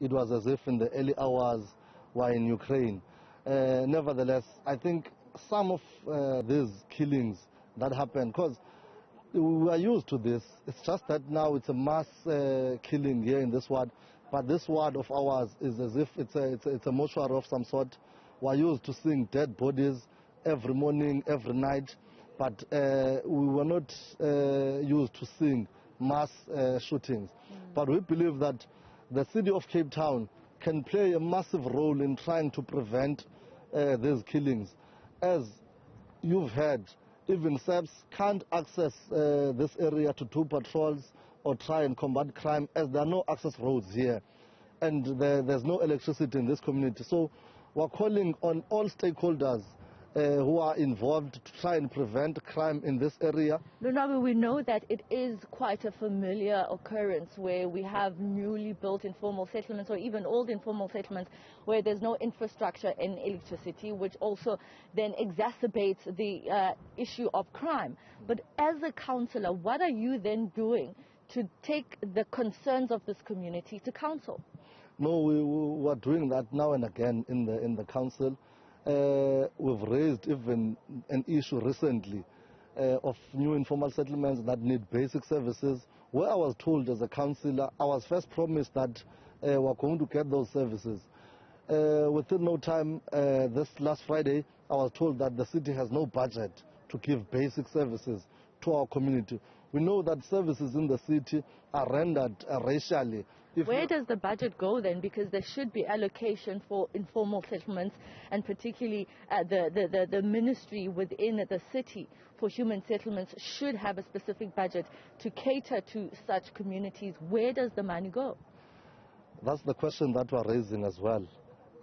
it was as if in the early hours were in Ukraine. Nevertheless, I think some of these killings that happened, because we are used to this, it's just that now it's a mass killing here in this ward, but this ward of ours is as if it's a mortuary of some sort. We are used to seeing dead bodies every morning, every night, but we were not used to seeing mass shootings. But we believe that the city of Cape Town can play a massive role in trying to prevent these killings. As you've heard, even SAPS can't access this area to do patrols or try and combat crime, as there are no access roads here and there's no electricity in this community. So we're calling on all stakeholders who are involved to try and prevent crime in this area. Lonwabo, we know that it is quite a familiar occurrence where we have newly built informal settlements or even old informal settlements where there's no infrastructure in electricity, which also then exacerbates the issue of crime. But as a councillor, what are you then doing to take the concerns of this community to council? No, we are doing that now and again in the council. We've raised even an issue recently of new informal settlements that need basic services, where I was told as a councillor, I was first promised that we're going to get those services. Within no time, this last Friday, I was told that the city has no budget to give basic services to our community. We know that services in the city are rendered racially. Where does the budget go then? Because there should be allocation for informal settlements, and particularly the ministry within the city for human settlements should have a specific budget to cater to such communities. Where does the money go? That's the question that we're raising as well,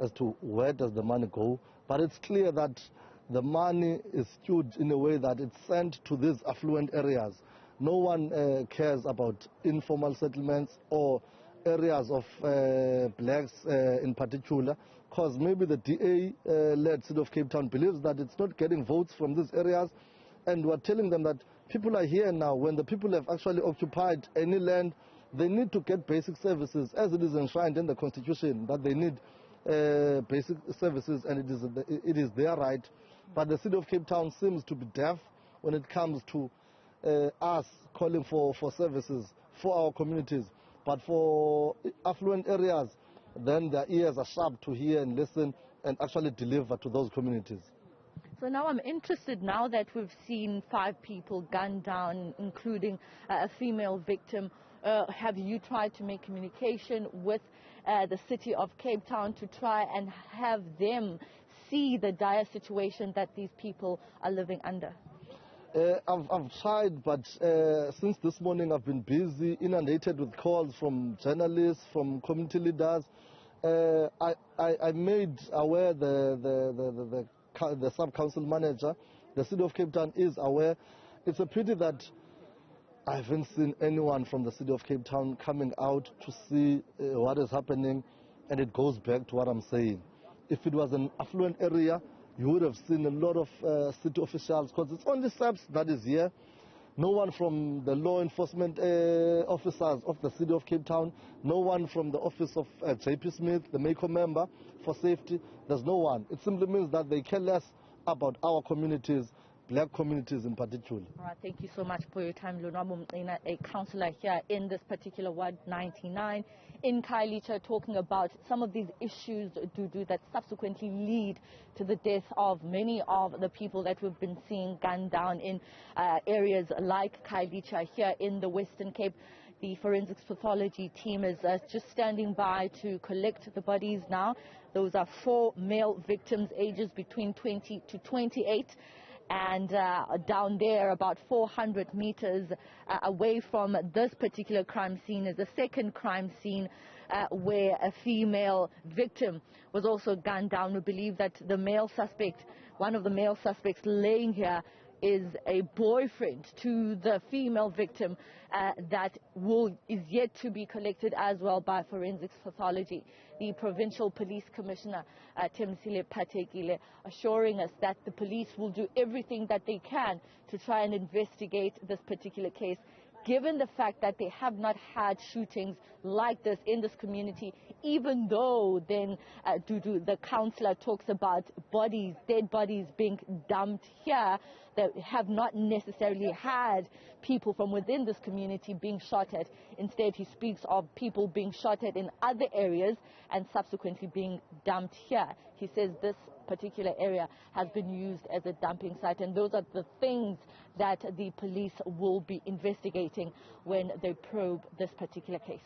as to where does the money go. But it's clear that the money is skewed in a way that it's sent to these affluent areas. No one cares about informal settlements or areas of blacks in particular, because maybe the DA-led city of Cape Town believes that it's not getting votes from these areas, and we're telling them that people are here now. When the people have actually occupied any land, they need to get basic services, as it is enshrined in the Constitution, that they need basic services, and it is their right. But the city of Cape Town seems to be deaf when it comes to us calling for services for our communities. But for affluent areas, then their ears are sharp to hear and listen and actually deliver to those communities. So now I'm interested, now that we've seen 5 people gunned down, including a female victim, have you tried to make communication with the city of Cape Town to try and have them see the dire situation that these people are living under? I've tried, but since this morning I've been busy, inundated with calls from journalists, from community leaders. I made aware the sub-council manager. The city of Cape Town is aware. It's a pity that I haven't seen anyone from the city of Cape Town coming out to see what is happening, and it goes back to what I'm saying. If it was an affluent area, you would have seen a lot of city officials, because it's only SAPS that is here. No one from the law enforcement officers of the city of Cape Town, no one from the office of JP Smith, the MACO member for safety. There's no one. It simply means that they care less about our communities, black communities in particular. All right, thank you so much for your time, Lonwabo Mqina, a councillor here in this particular Ward 99 in Khayelitsha, talking about some of these issues that subsequently lead to the death of many of the people that we've been seeing gunned down in areas like Khayelitsha here in the Western Cape. The forensics pathology team is just standing by to collect the bodies now. Those are 4 male victims, ages between 20 to 28. And down there, about 400 meters away from this particular crime scene, is a second crime scene where a female victim was also gunned down. We believe that the male suspect, one of the male suspects laying here, is a boyfriend to the female victim that is yet to be collected as well by forensics pathology. The Provincial Police Commissioner, Temsile Patekile, assuring us that the police will do everything that they can to try and investigate this particular case given the fact that they have not had shootings like this in this community, even though then the councillor talks about bodies, dead bodies being dumped here, that have not necessarily had people from within this community being shot at. Instead, he speaks of people being shot at in other areas and subsequently being dumped here. He says this particular area has been used as a dumping site, and those are the things that the police will be investigating when they probe this particular case.